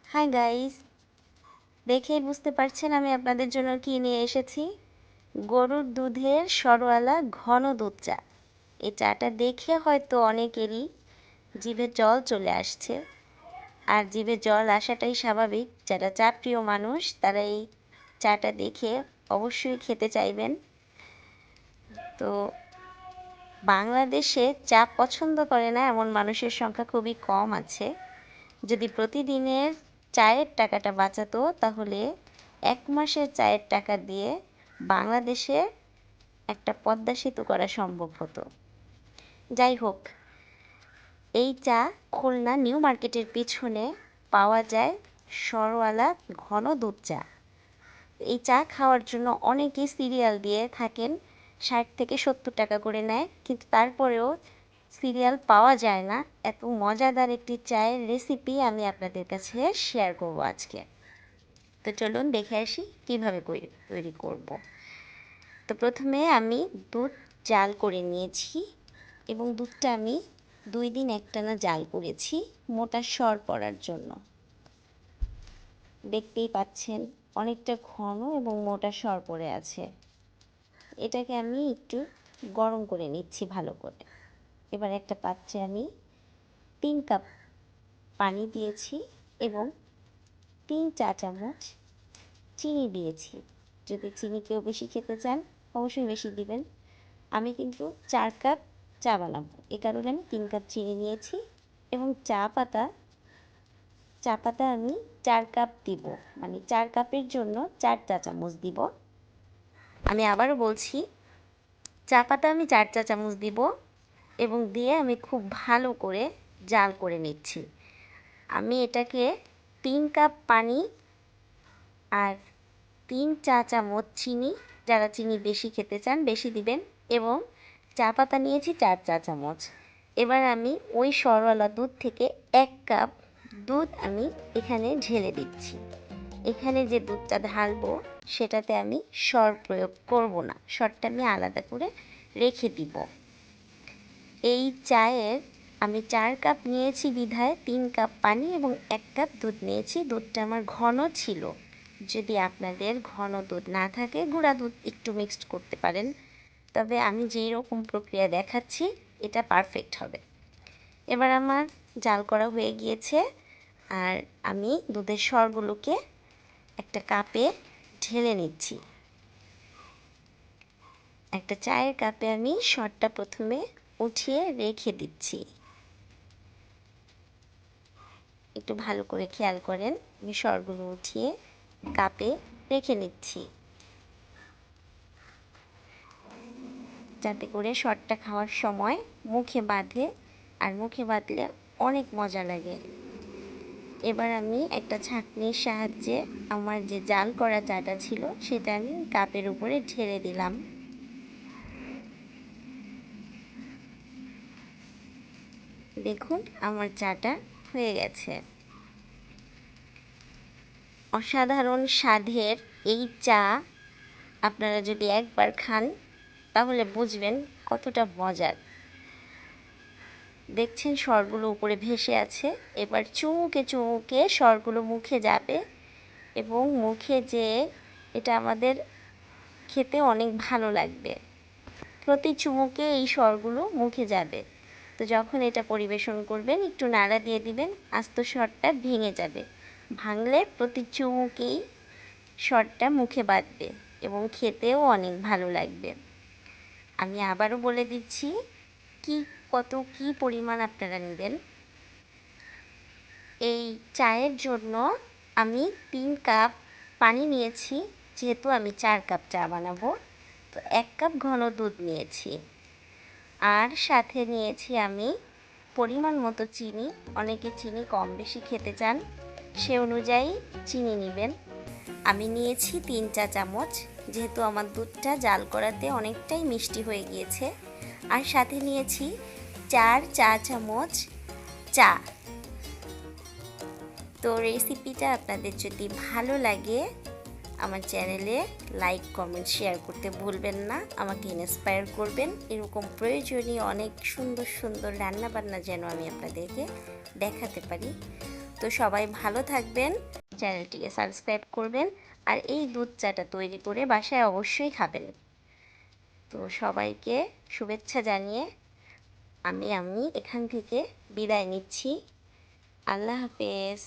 Hi guys, দেখেই বুঝতে পারছেন আমি আপনাদের জন্য কি নিয়ে এসেছি। গরুর দুধের সরওয়ালা ঘন দুধ চা। এই চাটা দেখে হয়তো অনেকেরই জিভে জল চলে আসছে, আর জিভে জল আসাটাই স্বাভাবিক। যারা চা প্রিয় মানুষ তারা এই চাটা দেখে অবশ্যই খেতে চাইবেন। তো বাংলাদেশে চা পছন্দ করে না এমন মানুষের সংখ্যা খুবই কম আছে। যদি প্রতিদিনের চায়ের টাকাটা বাঁচাতো তাহলে 1 মাসের চায়ের টাকা দিয়ে বাংলাদেশে একটা পদ্মা সেতু করা সম্ভব হতো। যাই হোক, এই চা খুলনা নিউ মার্কেটের পিছনে পাওয়া যায় সরওয়ালা ঘন দুধ চা। এই চা খাওয়ার জন্য অনেকেই সিরিয়াল দিয়ে থাকেন, 60 থেকে 70 টাকা করে নেয়, কিন্তু তারপরেও সিরিয়াল পাওয়া যায় না। এত মজাদার একটি চায়ের রেসিপি আমি আপনাদের কাছে শেয়ার করব আজকে। তো চলুন দেখে আসি কীভাবে তৈরি করব। তো প্রথমে আমি দুধ জাল করে নিয়েছি এবং দুধটা আমি 2 দিন একটানা জাল করেছি মোটা সর পড়ার জন্য। দেখতেই পাচ্ছেন অনেকটা ঘন এবং মোটা সর পড়ে আছে। এটাকে আমি একটু গরম করে নিচ্ছি ভালো করে। এবার একটা পাত্রে আমি 3 কাপ পানি দিয়েছি এবং 3 চা চামচ চিনি দিয়েছি। যদি চিনি কেউ বেশি খেতে চান অবশ্যই বেশি দিবেন। আমি কিন্তু 4 কাপ চা বানাবো, এ কারণে আমি 3 কাপ চিনি নিয়েছি এবং চা পাতা আমি 4 কাপ দিব, মানে 4 কাপের জন্য 4 চা চামচ দিব। আমি আবারও বলছি, চা পাতা আমি 4 চা চামচ দিব এবং দিয়ে আমি খুব ভালো করে জাল করে নিচ্ছি। আমি এটাকে 3 কাপ পানি আর 3 চা চামচ চিনি, যারা চিনি বেশি খেতে চান বেশি দিবেন, এবং চা পাতা নিয়েছি 4 চা চামচ। এবার আমি ওই সরওয়ালা দুধ থেকে 1 কাপ দুধ আমি এখানে ঢেলে দিচ্ছি। এখানে যে দুধটা ঢালবো সেটাতে আমি সর প্রয়োগ করব না, সরটা আমি আলাদা করে রেখে দিব। এই চায়ের আমি 4 কাপ নিয়েছি বিধায় 3 কাপ পানি এবং 1 কাপ দুধ নিয়েছি। দুধটা আমার ঘন ছিল। যদি আপনাদের ঘন দুধ না থাকে গুঁড়া দুধ একটু মিক্সড করতে পারেন, তবে আমি যেই রকম প্রক্রিয়া দেখাচ্ছি এটা পারফেক্ট হবে। এবার আমার জাল করা হয়ে গিয়েছে, আর আমি দুধের সরগুলোকে একটা কাপে ঢেলে নিচ্ছি। একটা চায়ের কাপে আমি সরটা প্রথমে উঠিয়ে রেখে দিচ্ছি। একটু ভালো করে খেয়াল করেন, আমি সরগুলো উঠিয়ে কাপে রেখে নিচ্ছি, যাতে করে সরটা খাওয়ার সময় মুখে বাঁধে, আর মুখে বাঁধলে অনেক মজা লাগে। এবার আমি একটা ছাঁকনির সাহায্যে আমার যে জাল করা চাটা ছিল সেটা আমি কাপের উপরে ঢেলে দিলাম। দেখুন আমার চাটা হয়ে গেছে। অসাধারণ স্বাদের এই চা আপনারা যদি একবার খান তাহলে বুঝবেন কতটা মজার। দেখছেন সরগুলো উপরে ভেসে আছে, এবার চুমুকে চুমুকে সরগুলো মুখে যাবে এবং মুখে যেয়ে এটা আমাদের খেতে অনেক ভালো লাগবে। প্রতি চুমুকে এই সরগুলো মুখে যাবে। তো যখন এটা পরিবেশন করবেন একটু নাড়া দিয়ে দিবেন, আস্ত সরটা ভেঙে যাবে। ভাঙলে প্রতি চুমুকেই সরটা মুখে বাঁধবে এবং খেতেও অনেক ভালো লাগবে। আমি আবারও বলে দিচ্ছি কী পরিমাণ আপনারা নেবেন। এই চায়ের জন্য আমি 3 কাপ পানি নিয়েছি, যেহেতু আমি 4 কাপ চা বানাবো। তো 1 কাপ ঘন দুধ নিয়েছি, আর সাথে নিয়েছি আমি পরিমাণ মতো চিনি। অনেকে চিনি কম বেশি খেতে চান, সে অনুযায়ী চিনি নেবেন। আমি নিয়েছি 3 চা চামচ, যেহেতু আমার দুধটা জাল করাতে অনেকটাই মিষ্টি হয়ে গিয়েছে। আর সাথে নিয়েছি 4 চা চামচ চা। তো রেসিপিটা আপনাদের যদি ভালো লাগে আমার চ্যানেলে লাইক কমেন্ট শেয়ার করতে ভুলবেন না, আমাকে ইন্সপায়ার করবেন। এরকম প্রয়োজনীয় অনেক সুন্দর সুন্দর রান্নাবান্না যেন আমি আপনাদেরকে দেখাতে পারি। তো সবাই ভালো থাকবেন, চ্যানেলটিকে সাবস্ক্রাইব করবেন, আর এই দুধ চাটা তৈরি করে বাসায় অবশ্যই খাবেন। তো সবাইকে শুভেচ্ছা জানিয়ে আমি এখান থেকে বিদায় নিচ্ছি। আল্লাহ হাফেজ।